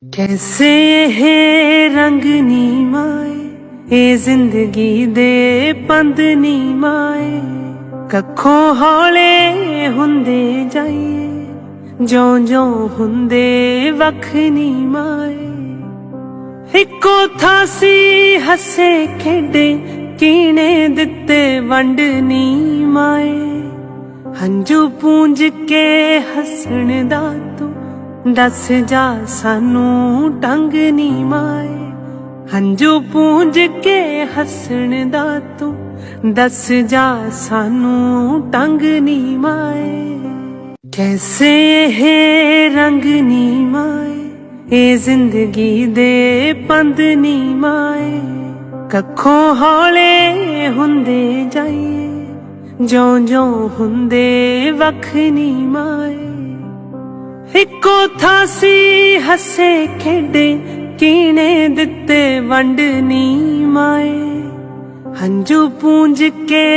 कैसे है रंग नी माए ए जिंदगी दे पंद नी माए कखों हौले हुंदे जाइए जों जों हुंदे वख नी माए इको थासी हसे खेडे कीने दिते वंड नी माए हंजू पूंज के हसण दा तू दस जा सानू टंग नी माए हंजू पूंज के हसण दा तू दस जा सानू टंग नी माए कैसे है रंग नी माए ए जिंदगी दे पंद नी माए कखों हौले हुंदे जाइए जों जों हुंदे वख नी माए इको थासी हसे खेडे कीने दिते वंड नी माए हंजू पूंज के